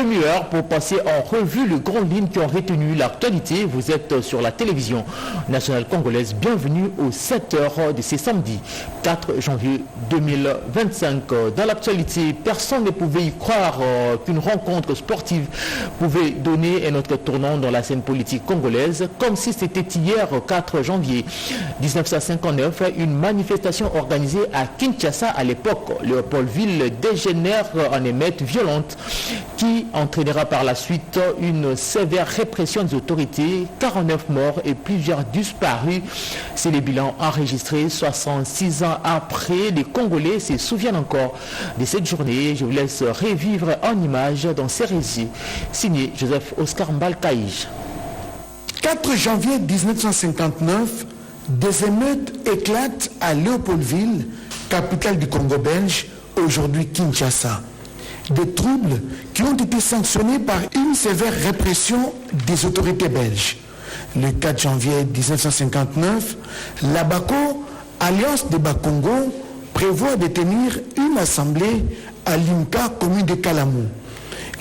demi-heure pour passer en revue les grandes lignes qui ont retenu l'actualité. Vous êtes sur la télévision nationale congolaise. Bienvenue aux 7h de ce samedi 4 janvier 2025. Dans l'actualité, personne ne pouvait y croire qu'une rencontre sportive pouvait donner un autre tournant dans la scène politique congolaise, comme si c'était hier 4 janvier 1959, une manifestation organisée à Kinshasa à l'époque, Léopoldville, dégénère en émeute violente qui entraînera par la suite une sévère répression des autorités, 49 morts et plusieurs disparus. C'est le bilan enregistré 66 ans après. Les Congolais se souviennent encore de cette journée. Je vous laisse revivre en images dans ces récits. Signé Joseph Oscar Mbalkaïj. 4 janvier 1959, des émeutes éclatent à Léopoldville, capitale du Congo belge, aujourd'hui Kinshasa. Des troubles qui ont été sanctionnés par une sévère répression des autorités belges. Le 4 janvier 1959, l'ABACO, Alliance des Bas-Congo, prévoit de tenir une assemblée à l'INCA, commune de Kalamou.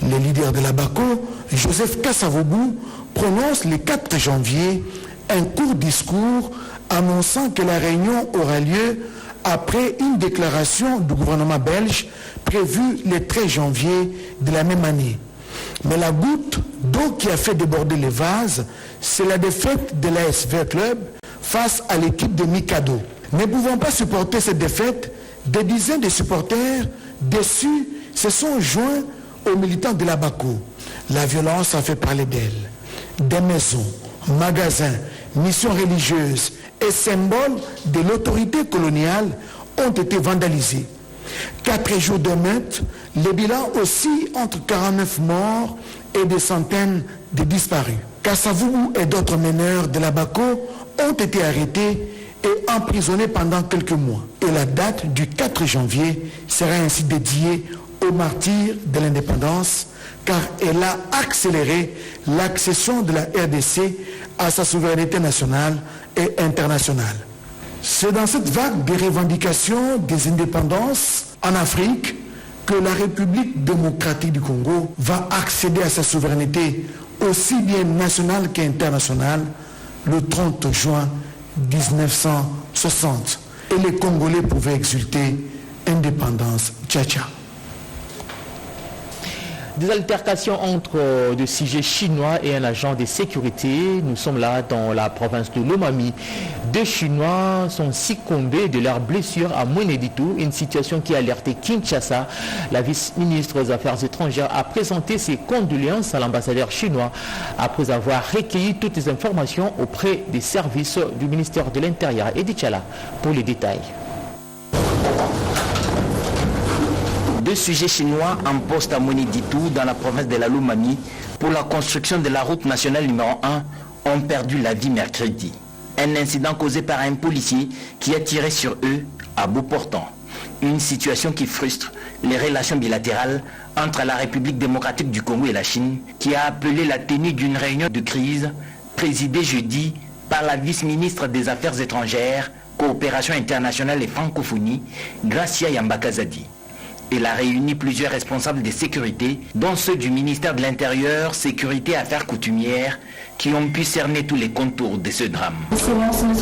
Le leader de l'ABACO, Joseph Kasavubu, prononce le 4 janvier un court discours annonçant que la réunion aura lieu après une déclaration du gouvernement belge prévue le 13 janvier de la même année. Mais la goutte d'eau qui a fait déborder les vases, c'est la défaite de l'ASV Club face à l'équipe de Mikado. Ne pouvant pas supporter cette défaite, des dizaines de supporters déçus se sont joints aux militants de l'ABACO. La violence a fait parler d'elle. Des maisons, magasins, missions religieuses et symboles de l'autorité coloniale ont été vandalisés. 4 jours de meute, le bilan aussi entre 49 morts et des centaines de disparus. Kasavubu et d'autres meneurs de l'ABACO ont été arrêtés et emprisonnés pendant quelques mois. Et la date du 4 janvier sera ainsi dédiée aux martyrs de l'indépendance, car elle a accéléré l'accession de la RDC à sa souveraineté nationale et internationale. C'est dans cette vague de revendications des indépendances en Afrique que la République démocratique du Congo va accéder à sa souveraineté aussi bien nationale qu'internationale le 30 juin 1960. Et les Congolais pouvaient exulter indépendance tcha-tcha. Des altercations entre des sujets chinois et un agent de sécurité. Nous sommes là dans la province de Lomami. 2 Chinois sont succombés de leurs blessures à Mweneditu, une situation qui a alerté Kinshasa. La vice-ministre des Affaires étrangères a présenté ses condoléances à l'ambassadeur chinois après avoir recueilli toutes les informations auprès des services du ministère de l'Intérieur. Edith Chala pour les détails. 2 sujets chinois en poste à Mweneditu dans la province de la Lomami pour la construction de la route nationale numéro 1 ont perdu la vie mercredi. Un incident causé par un policier qui a tiré sur eux à bout portant. Une situation qui frustre les relations bilatérales entre la République démocratique du Congo et la Chine, qui a appelé la tenue d'une réunion de crise présidée jeudi par la vice-ministre des Affaires étrangères, coopération internationale et francophonie, Gracia Yambakazadi. Elle a réuni plusieurs responsables de sécurité, dont ceux du ministère de l'Intérieur, Sécurité et Affaires coutumières, qui ont pu cerner tous les contours de ce drame. Monsieur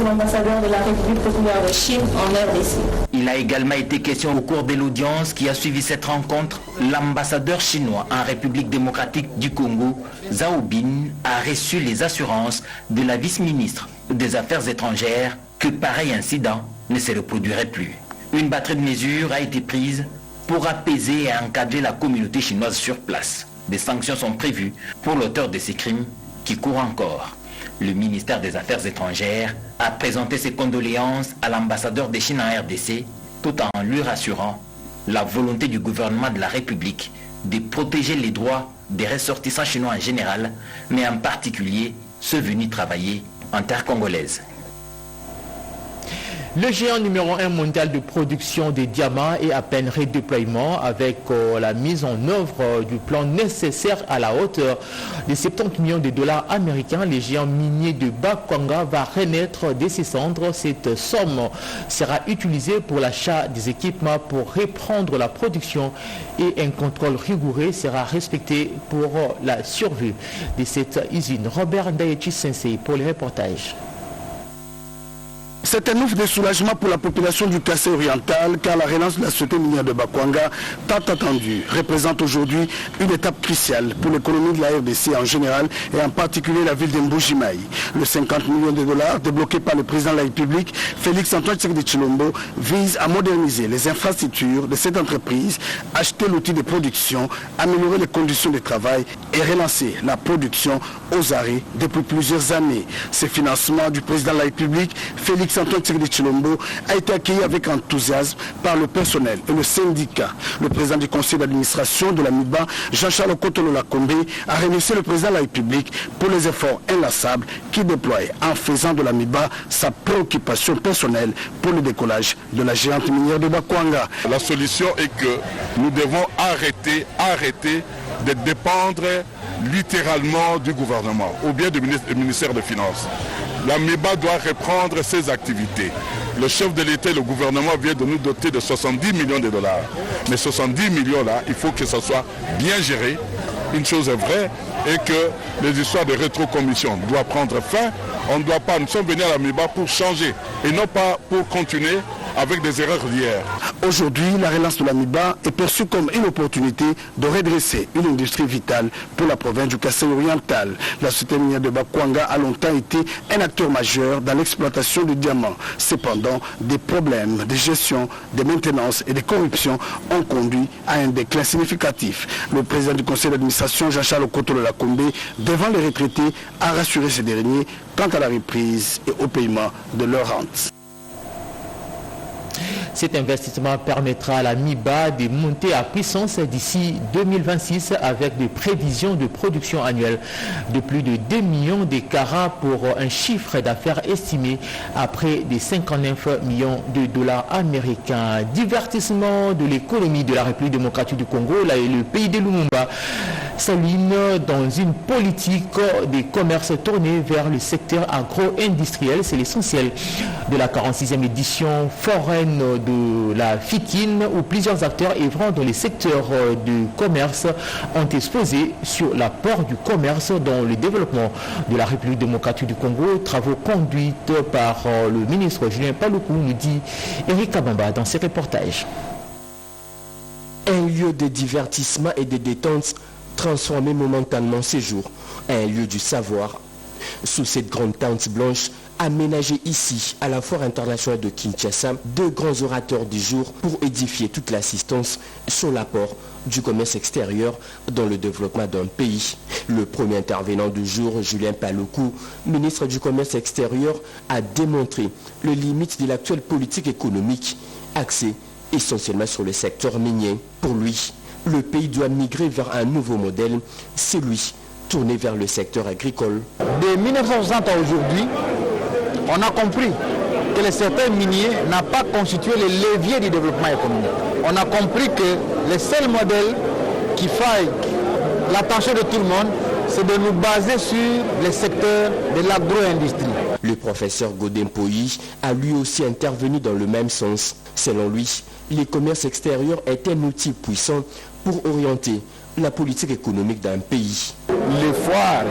l'ambassadeur de la République populaire de Chine en RDC. Il a également été question au cours de l'audience qui a suivi cette rencontre. L'ambassadeur chinois en République démocratique du Congo, Zhao Bin, a reçu les assurances de la vice-ministre des Affaires étrangères que pareil incident ne se reproduirait plus. Une batterie de mesures a été prise pour apaiser et encadrer la communauté chinoise sur place. Des sanctions sont prévues pour l'auteur de ces crimes qui courent encore. Le ministère des Affaires étrangères a présenté ses condoléances à l'ambassadeur de Chine en RDC, tout en lui rassurant la volonté du gouvernement de la République de protéger les droits des ressortissants chinois en général, mais en particulier ceux venus travailler en terre congolaise. Le géant numéro 1 mondial de production des diamants est à peine redéploiement avec la mise en œuvre du plan nécessaire à la hauteur de 70 millions de dollars américains. Le géant minier de Bakwanga va renaître de ses cendres. Cette somme sera utilisée pour l'achat des équipements pour reprendre la production et un contrôle rigoureux sera respecté pour la survie de cette usine. Robert Ndayechi Sensei pour le reportage. C'est un ouf de soulagement pour la population du Kassai oriental car la relance de la société minière de Bakwanga, tant attendue, représente aujourd'hui une étape cruciale pour l'économie de la RDC en général et en particulier la ville de Mbujimayi. Le 50 millions de dollars débloqués par le président de la République, Félix Antoine Tshisekedi Tshilombo, vise à moderniser les infrastructures de cette entreprise, acheter l'outil de production, améliorer les conditions de travail et relancer la production aux arrêts depuis plusieurs années. Ce financement du président de la République, Félix Antoine Tshisekedi Tshilombo, a été accueilli avec enthousiasme par le personnel et le syndicat. Le président du conseil d'administration de la MIBA, Jean-Charles Okotolo Lakombe, a remercié le président de la République pour les efforts inlassables qu'il déploie en faisant de la MIBA sa préoccupation personnelle pour le décollage de la géante minière de Bakwanga. La solution est que nous devons arrêter de dépendre littéralement du gouvernement ou bien du ministère des Finances. La MIBA doit reprendre ses activités. Le chef de l'État et le gouvernement viennent de nous doter de 70 millions de dollars. Mais 70 millions là, il faut que ça soit bien géré. Une chose est vraie, et que les histoires de rétrocommission doivent prendre fin. On ne doit pas, nous sommes venus à la MIBA pour changer et non pas pour continuer avec des erreurs d'hier. Aujourd'hui, la relance de la MIBA est perçue comme une opportunité de redresser une industrie vitale pour la province du Kassai oriental. La société minière de Bakwanga a longtemps été un acteur majeur dans l'exploitation du diamant. Cependant, des problèmes de gestion, de maintenance et de corruption ont conduit à un déclin significatif. Le président du conseil d'administration, Jean-Charles Okotolo Lakombe, devant les retraités, a rassuré ces derniers quant à la reprise et au paiement de leurs rentes. Cet investissement permettra à la MIBA de monter à puissance d'ici 2026 avec des prévisions de production annuelle de plus de 2 millions de carats pour un chiffre d'affaires estimé à près de 59 millions de dollars américains. Divertissement de l'économie de la République démocratique du Congo, là et le pays de Lumumba s'aligne dans une politique de commerce tournée vers le secteur agro-industriel. C'est l'essentiel de la 46e édition foraine de la FICIN où plusieurs acteurs œuvrant dans les secteurs du commerce ont exposé sur l'apport du commerce dans le développement de la République démocratique du Congo. Travaux conduits par le ministre Julien Paluku, nous dit Eric Kabamba dans ses reportages. Un lieu de divertissement et de détente transformé momentanément ces jours en un lieu du savoir. Sous cette grande tente blanche, aménagée ici à la Foire internationale de Kinshasa, deux grands orateurs du jour pour édifier toute l'assistance sur l'apport du commerce extérieur dans le développement d'un pays. Le premier intervenant du jour, Julien Paluku, ministre du Commerce extérieur, a démontré les limites de l'actuelle politique économique axée essentiellement sur le secteur minier. Pour lui, le pays doit migrer vers un nouveau modèle, celui tourné vers le secteur agricole. De 1960 à aujourd'hui, on a compris que le secteur minier n'a pas constitué le levier du développement économique. On a compris que le seul modèle qui faille l'attention de tout le monde, c'est de nous baser sur le secteur de l'agro-industrie. Le professeur Godin Poyi a lui aussi intervenu dans le même sens. Selon lui, le commerce extérieur est un outil puissant pour orienter la politique économique d'un pays. Les foires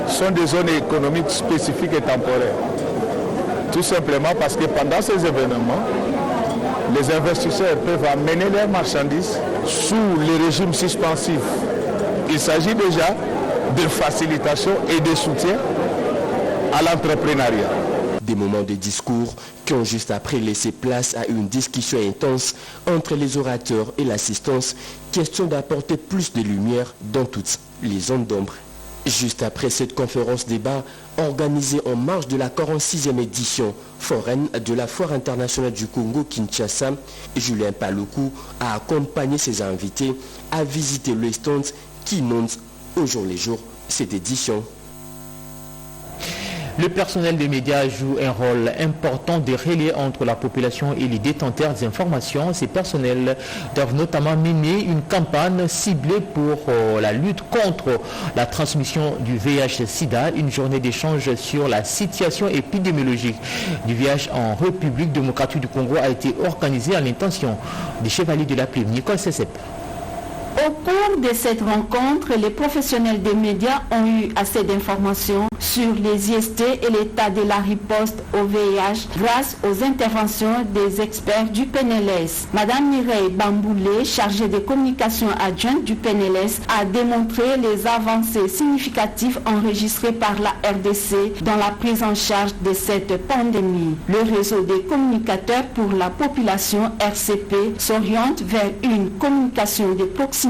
sont des zones économiques spécifiques et temporaires. Tout simplement parce que pendant ces événements, les investisseurs peuvent amener leurs marchandises sous le régime suspensif. Il s'agit déjà de facilitation et de soutien à l'entrepreneuriat. Des moments de discours qui ont juste après laissé place à une discussion intense entre les orateurs et l'assistance, question d'apporter plus de lumière dans toutes les zones d'ombre. Juste après cette conférence débat organisée en marge de la 46e édition foraine de la Foire internationale du Congo Kinshasa, Julien Paluku a accompagné ses invités à visiter le stand qui inonde au jour le jour cette édition. Le personnel des médias joue un rôle important de relais entre la population et les détenteurs des informations. Ces personnels doivent notamment mener une campagne ciblée pour la lutte contre la transmission du VIH-Sida, une journée d'échange sur la situation épidémiologique du VIH en République démocratique du Congo a été organisée à l'intention des chevaliers de la plume. Nicole Cessep. Au cours de cette rencontre, les professionnels des médias ont eu assez d'informations sur les IST et l'état de la riposte au VIH grâce aux interventions des experts du PNLS. Madame Mireille Bamboulé, chargée des communications adjointes du PNLS, a démontré les avancées significatives enregistrées par la RDC dans la prise en charge de cette pandémie. Le réseau des communicateurs pour la population RCP s'oriente vers une communication de proximité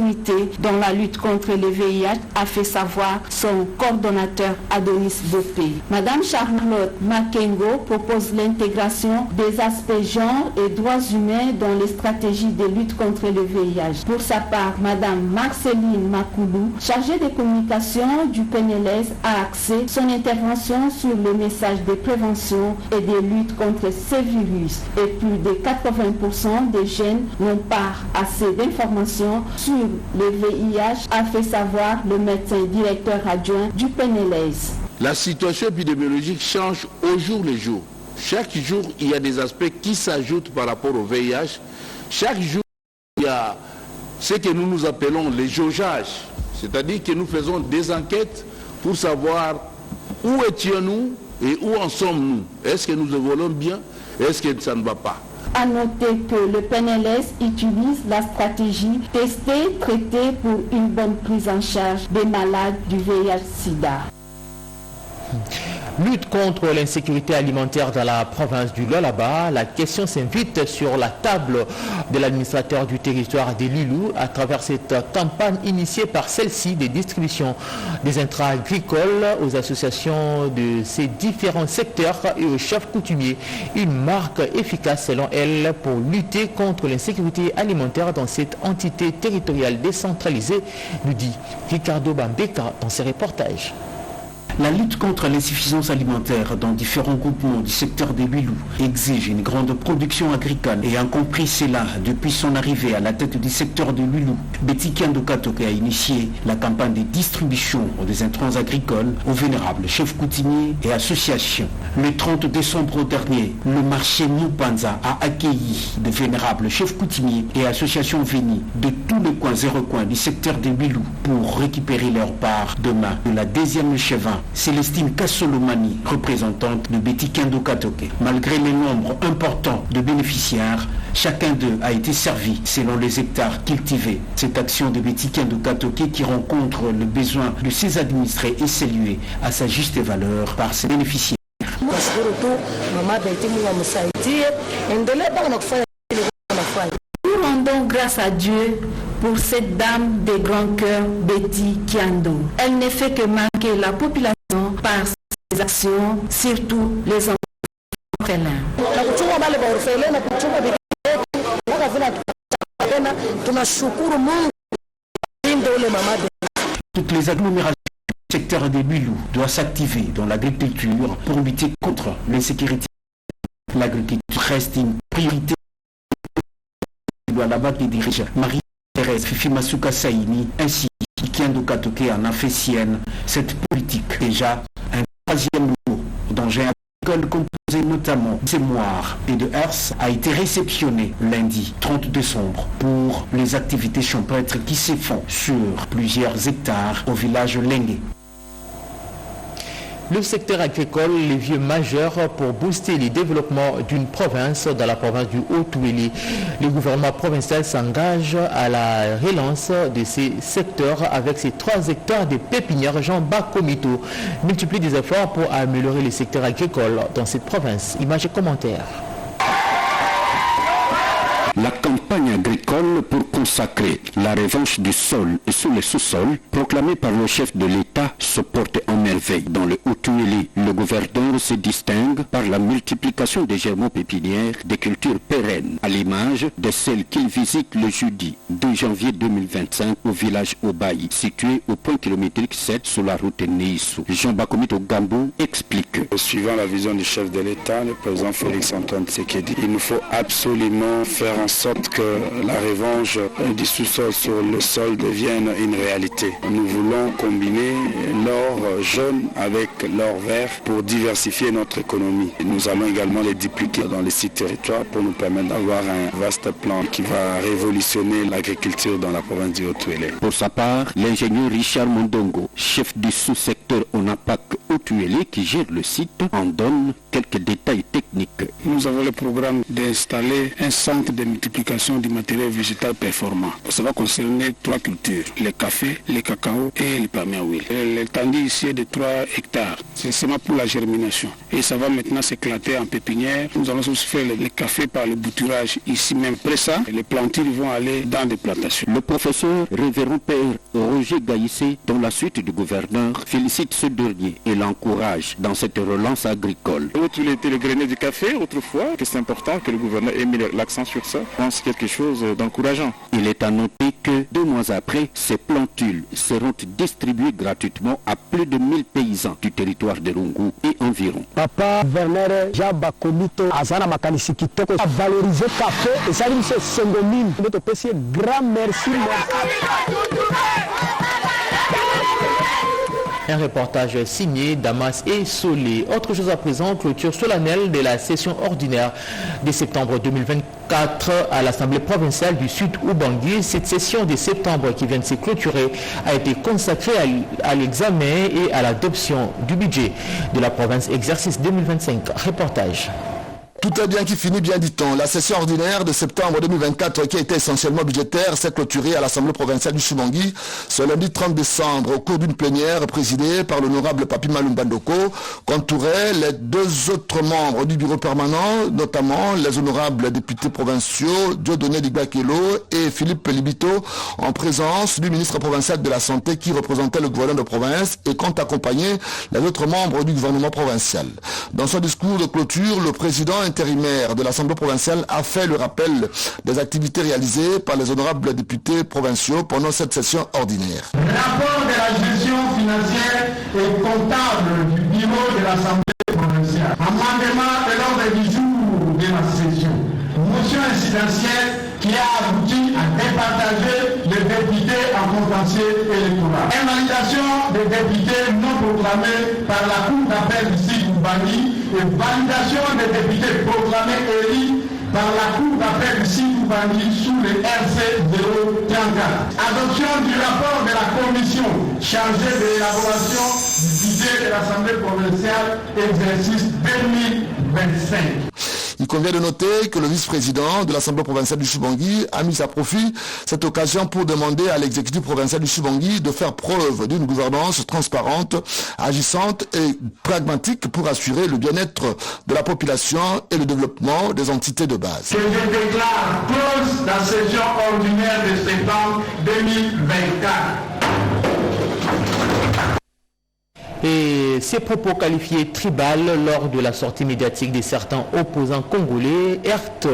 dans la lutte contre le VIH, a fait savoir son coordonnateur Adonis Bopé. Madame Charlotte Makengo propose l'intégration des aspects genre et droits humains dans les stratégies de lutte contre le VIH. Pour sa part, Madame Marceline Makoulou, chargée des communications du PNLS, a axé son intervention sur le message de prévention et de lutte contre ces virus. Et plus de 80% des jeunes n'ont pas assez d'informations sur le VIH, a fait savoir le médecin directeur adjoint du PNLS. La situation épidémiologique change au jour le jour. Chaque jour, il y a des aspects qui s'ajoutent par rapport au VIH. Chaque jour, il y a ce que nous appelons les jaugeages. C'est-à-dire que nous faisons des enquêtes pour savoir où étions-nous et où en sommes-nous. Est-ce que nous évoluons bien? Est-ce que ça ne va pas? À noter que le PNLS utilise la stratégie tester, traiter pour une bonne prise en charge des malades du VIH-Sida. Lutte contre l'insécurité alimentaire dans la province du Lualaba, la question s'invite sur la table de l'administrateur du territoire des Lilou à travers cette campagne initiée par celle-ci de distribution des intrants agricoles aux associations de ces différents secteurs et aux chefs coutumiers. Une marque efficace selon elle pour lutter contre l'insécurité alimentaire dans cette entité territoriale décentralisée, nous dit Ricardo Bambeka dans ses reportages. La lutte contre l'insuffisance alimentaire dans différents groupements du secteur des Lilou exige une grande production agricole. Ayant compris cela depuis son arrivée à la tête du secteur de Lilou, Betty Kiando Katoke a initié la campagne de distribution des intrants agricoles aux vénérables chefs coutumiers et associations. Le 30 décembre dernier, le marché Mupanza a accueilli de vénérables chefs coutumiers et associations venues de tous les coins et recoins du secteur des Lilou pour récupérer leur part demain de la deuxième chevin. Célestine Kassolomani, représentante de Betty Kiando Katoke. Malgré le nombre important de bénéficiaires, chacun d'eux a été servi selon les hectares cultivés. Cette action de Betty Kiando Katoke qui rencontre le besoin de ses administrés est saluée à sa juste valeur par ses bénéficiaires. Nous rendons grâce à Dieu pour cette dame des grands cœurs, Betty Kiando. Elle ne fait que marquer la population par ses actions, surtout les orphelins. Toutes les agglomérations du secteur des Lilou doivent s'activer dans l'agriculture pour lutter contre l'insécurité. L'agriculture reste une priorité. Là-bas qui dirige Marie-Thérèse Fifimasuka Saini ainsi que Kiando Katoke en a fait sienne cette politique. Déjà un troisième lot d'engins agricoles composé notamment de sémoires et de herses a été réceptionné lundi 30 décembre pour les activités champêtres qui se font sur plusieurs hectares au village Lengue. Le secteur agricole, les vieux majeurs pour booster le développement d'une province dans la province du Haut-Touéli. Le gouvernement provincial s'engage à la relance de ces secteurs avec ses 3 hectares de pépinières. Jean Bakomito multiplie des efforts pour améliorer les secteurs agricoles dans cette province. Images et commentaires. La campagne agricole pour consacrer la revanche du sol sous le sous-sol, proclamée par le chef de l'État, se porte en merveille. Dans le Haut-Tuéli, le gouverneur se distingue par la multiplication des germaux pépinières des cultures pérennes, à l'image de celles qu'il visite le jeudi 2 janvier 2025 au village Obaï, situé au point kilométrique 7 sur la route Neissou. Jean Bakomito Gambou explique. Suivant la vision du chef de l'État, le président Félix-Antoine Tshisekedi, il nous faut absolument faire en sorte que la revanche du sous-sol sur le sol devienne une réalité. Nous voulons combiner l'or jaune avec l'or vert pour diversifier notre économie. Nous allons également les dupliquer dans les 6 territoires pour nous permettre d'avoir un vaste plan qui va révolutionner l'agriculture dans la province du Haut-Tuélé. Pour sa part, l'ingénieur Richard Mondongo, chef du sous-secteur ONAPAC Haut-Tuélé qui gère le site, en donne quelques détails techniques. Nous avons le programme d'installer un centre de multiplication du matériel végétal performant. Ça va concerner 3 cultures, le café, le cacao et le palmier à huile. L'étendue ici est de 3 hectares. C'est seulement pour la germination. Et ça va maintenant s'éclater en pépinière. Nous allons aussi faire le café par le bouturage ici même. Après ça, les plantures vont aller dans des plantations. Le professeur révérend père Roger Gaïssé, dont la suite du gouverneur, félicite ce dernier et l'encourage dans cette relance agricole. Il était le grenier du café autrefois, que c'est important que le gouverneur ait mis l'accent sur ça. Je pense quelque chose d'encourageant. Il est à noter que 2 mois après, ces plantules seront distribuées gratuitement à plus de 1000 paysans du territoire de Rungu et environ. Papa Werner Jabakomito Azana Makanisi Kitoko a valorisé le café et ça lui fait 5 000. Notre PC, grand merci. Un reportage signé Damas et Solé. Autre chose à présent, clôture solennelle de la session ordinaire de septembre 2024 à l'Assemblée provinciale du Sud Ubangui. Cette session de septembre qui vient de se clôturer a été consacrée à l'examen et à l'adoption du budget de la province exercice 2025. Reportage. Tout est bien qui finit bien, dit-on. La session ordinaire de septembre 2024, qui a été essentiellement budgétaire, s'est clôturée à l'Assemblée provinciale du Chibangui ce lundi 30 décembre au cours d'une plénière présidée par l'honorable Papi Malumbandoko, qu'entouraient les 2 autres membres du bureau permanent, notamment les honorables députés provinciaux Dieudonné Digbakelo et Philippe Libito, en présence du ministre provincial de la Santé qui représentait le gouverneur de province et qu'ont accompagné les autres membres du gouvernement provincial. Dans son discours de clôture, le président intérimaire de l'Assemblée provinciale a fait le rappel des activités réalisées par les honorables députés provinciaux pendant cette session ordinaire. Rapport de la gestion financière et comptable du bureau de l'Assemblée provinciale. Amendement de l'ordre du jour de la session. Motion incidentielle qui a abouti à départager les députés en contentieux électoral. Invalidation des députés non proclamés par la Cour d'appel du Sud-Ubangui et validation des députés proclamés élus par la Cour d'appel du Sud-Ubangui sous le RC 034. Adoption du rapport de la commission chargée de l'élaboration du budget de l'Assemblée provinciale exercice 2025. Il convient de noter que le vice-président de l'Assemblée provinciale du Chibangui a mis à profit cette occasion pour demander à l'exécutif provincial du Chibangui de faire preuve d'une gouvernance transparente, agissante et pragmatique pour assurer le bien-être de la population et le développement des entités de base. Que je déclare close la session ordinaire de septembre 2024. Et ces propos qualifiés tribal lors de la sortie médiatique de certains opposants congolais heurtent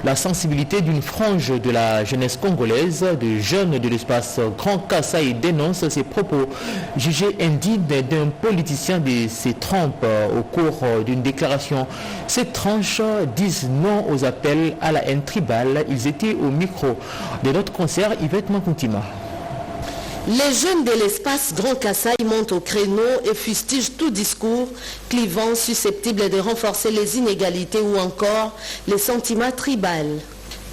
la sensibilité d'une frange de la jeunesse congolaise. De jeunes de l'espace Grand Kasaï dénoncent ces propos jugés indignes d'un politicien de ses trompes au cours d'une déclaration. Ces tranches disent non aux appels à la haine tribale. Ils étaient au micro de notre concert Yvette Makuntima. Les jeunes de l'espace Grand Kasaï montent au créneau et fustigent tout discours clivant susceptible de renforcer les inégalités ou encore les sentiments tribaux.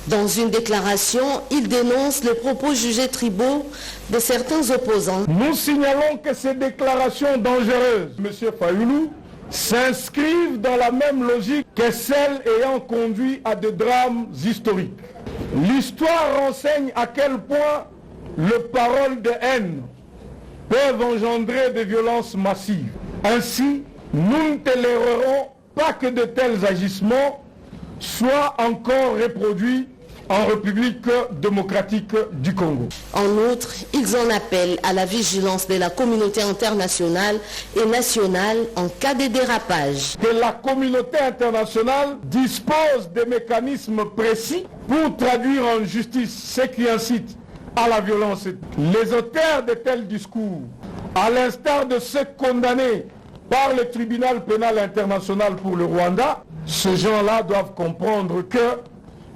Dans une déclaration, ils dénoncent les propos jugés tribaux de certains opposants. Nous signalons que ces déclarations dangereuses, M. Fayoulou, s'inscrivent dans la même logique que celles ayant conduit à des drames historiques. L'histoire renseigne à quel point les paroles de haine peuvent engendrer des violences massives. Ainsi, nous ne tolérerons pas que de tels agissements soient encore reproduits en République démocratique du Congo. En outre, ils en appellent à la vigilance de la communauté internationale et nationale en cas de dérapage. Que la communauté internationale dispose de mécanismes précis pour traduire en justice ce qui incite à la violence. Les auteurs de tels discours, à l'instar de ceux condamnés par le tribunal pénal international pour le Rwanda, ces gens-là doivent comprendre que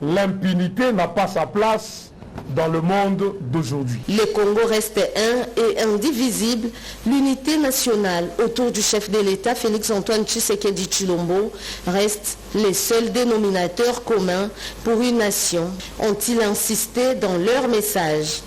l'impunité n'a pas sa place dans le monde d'aujourd'hui. Le Congo reste un et indivisible. L'unité nationale autour du chef de l'État, Félix-Antoine Tshisekedi Tshilombo, reste les seuls dénominateurs communs pour une nation, ont-ils insisté dans leur message.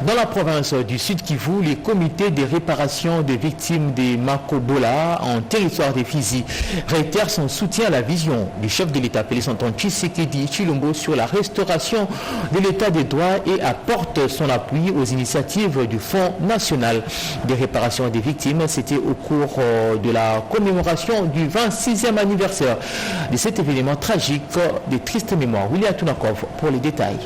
Dans la province du Sud Kivu, les comités de réparation des victimes des Makobola en territoire des Fizi réitèrent son soutien à la vision du chef de l'État Félix-Antoine Tshisekedi Tshilombo sur la restauration de l'État des droits et apporte son appui aux initiatives du Fonds national de réparation des victimes. C'était au cours de la commémoration du 26e anniversaire de cet événement tragique de triste mémoire. William Tunakov pour les détails.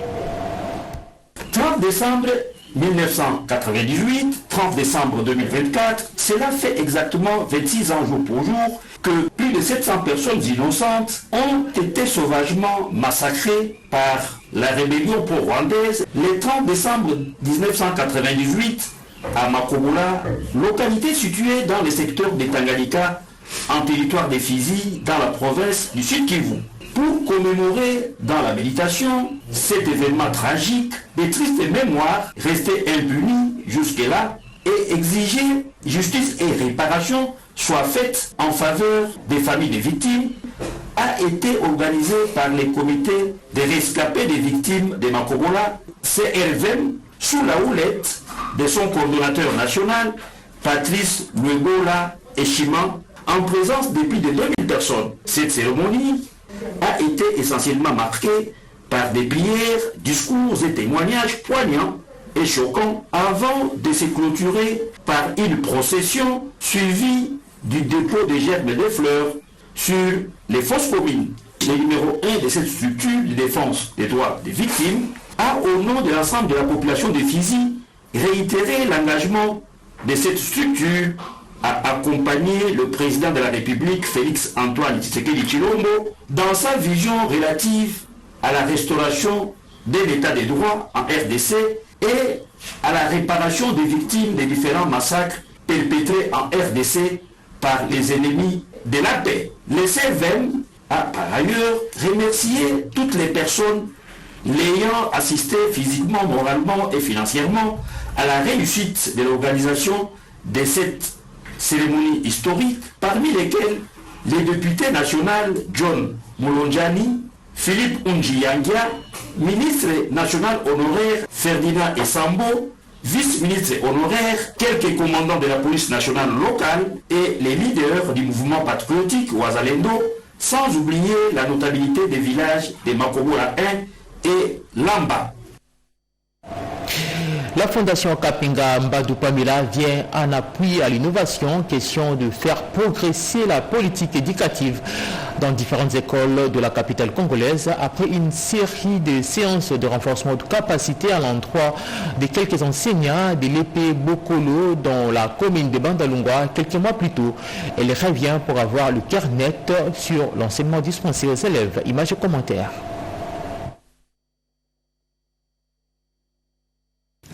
30 décembre 1998, 30 décembre 2024, cela fait exactement 26 ans jour pour jour que plus de 700 personnes innocentes ont été sauvagement massacrées par la rébellion pro-rwandaise le 30 décembre 1998 à Makobola, localité située dans le secteur de Tanganyika, en territoire des Fizi, dans la province du Sud Kivu. Pour commémorer dans la méditation cet événement tragique, des tristes mémoires restées impunies jusque-là et exiger justice et réparation soient faites en faveur des familles des victimes, a été organisé par les comités des rescapés des victimes de Makobola, CRVM, sous la houlette de son coordonnateur national, Patrice Luegola Eshima, en présence de plus de 2000 personnes. Cette cérémonie a été essentiellement marquée par des prières, discours et témoignages poignants et choquants avant de se clôturer par une procession suivie du dépôt des germes de fleurs sur les fosses communes. Le numéro 1 de cette structure de défense des droits des victimes a, au nom de l'ensemble de la population de Fizi, réitéré l'engagement de cette structure à accompagner le président de la République, Félix-Antoine Tshisekedi Tshilombo, dans sa vision relative à la restauration de l'état des droits en RDC et à la réparation des victimes des différents massacres perpétrés en RDC par les ennemis de la paix. Le CVM a par ailleurs remercié toutes les personnes l'ayant assisté physiquement, moralement et financièrement à la réussite de l'organisation de cette cérémonie historique, parmi lesquelles les députés nationaux John Mulonjani, Philippe Unjiyangia, ministre national honoraire Ferdinand Essambo, vice-ministre honoraire, quelques commandants de la police nationale locale et les leaders du mouvement patriotique Ouazalendo, sans oublier la notabilité des villages de Makobola 1 et Lamba. La Fondation Kapinga Mbadou Pamela vient en appui à l'innovation, question de faire progresser la politique éducative dans différentes écoles de la capitale congolaise après une série de séances de renforcement de capacité à l'endroit de quelques enseignants de l'épée Bokolo dans la commune de Bandalungwa quelques mois plus tôt. Elle revient pour avoir le cœur net sur l'enseignement dispensé aux élèves. Images et commentaires.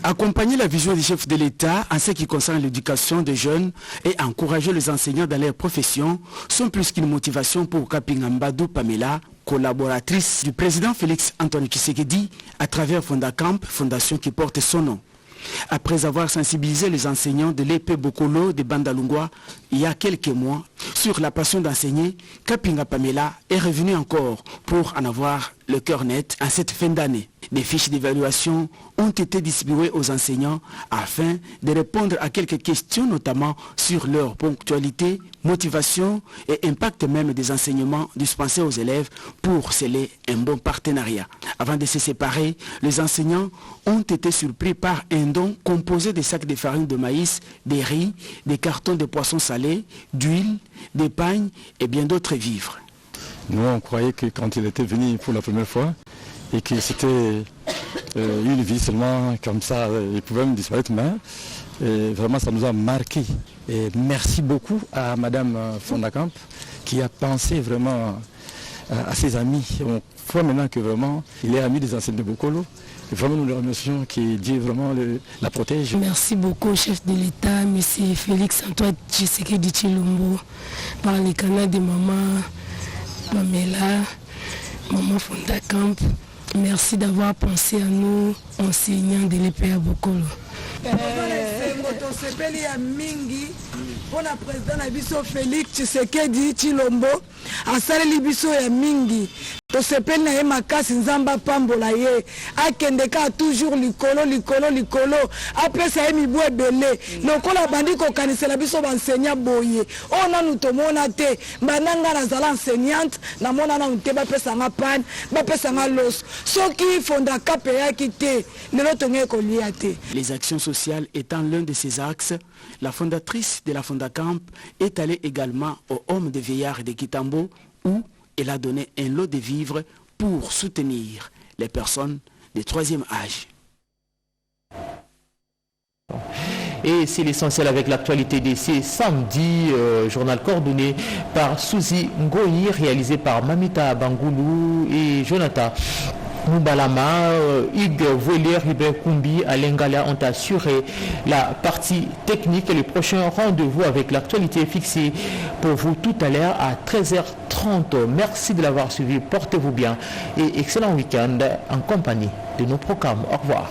Accompagner la vision du chef de l'État en ce qui concerne l'éducation des jeunes et encourager les enseignants dans leur profession sont plus qu'une motivation pour Kapinga Mbadou Pamela, collaboratrice du président Félix-Antoine Tshisekedi à travers Fondacamp, fondation qui porte son nom. Après avoir sensibilisé les enseignants de l'épée Bokolo de Bandalungwa il y a quelques mois sur la passion d'enseigner, Kapinga Pamela est revenu encore pour en avoir le cœur net en cette fin d'année. Des fiches d'évaluation ont été distribuées aux enseignants afin de répondre à quelques questions, notamment sur leur ponctualité, motivation et impact même des enseignements dispensés aux élèves pour sceller un bon partenariat. Avant de se séparer, les enseignants ont été surpris par un don composé de sacs de farine de maïs, des riz, des cartons de poissons salés, d'huile, des pagnes et bien d'autres vivres. Nous, on croyait que quand il était venu pour la première fois, et que c'était une vie seulement comme ça, il pouvait me disparaître, mais vraiment ça nous a marqué. Et merci beaucoup à Madame Fondacamp qui a pensé vraiment à ses amis. On voit maintenant que vraiment il est ami des anciens de Bokolo. Et vraiment nous le remercions, que Dieu vraiment la protège. Merci beaucoup au chef de l'État, M. Félix Antoine Tshisekedi Tshilombo, par les canaux de maman Pamela, maman Fondacamp. Merci d'avoir pensé à nous, enseignants de l'EPA Bokolo. tosepeli ya mingi mpona président na biso Félix Tshisekedi Tshilombo asaleli biso ya mingi tosepeli na ye makasi nzambe apambola ye akendeka toujours likolo apesa ye mibu ebele lokola bandi kokanisela biso banseignant boye oyo nanu tomona te bananga nazala enseignante namona nanu te bapesanga pane bapesanga loso soki Fondacamp eyaki te lelo tongei kolia te. Les actions sociales étant l'un de ces axes, la fondatrice de la Fondacamp est allée également au Homme de Vieillard de Kitambo où elle a donné un lot de vivres pour soutenir les personnes de troisième âge. Et c'est l'essentiel avec l'actualité de ce samedi, journal coordonné par Suzy Ngoyi, réalisé par Mamita Bangoulou et Jonathan Moubalama, Hugues Voilier, Hubert Koumbi, Alain Gala ont assuré la partie technique. Et le prochain rendez-vous avec l'actualité est fixé pour vous tout à l'heure à 13h30. Merci de l'avoir suivi, portez-vous bien et excellent week-end en compagnie de nos programmes. Au revoir.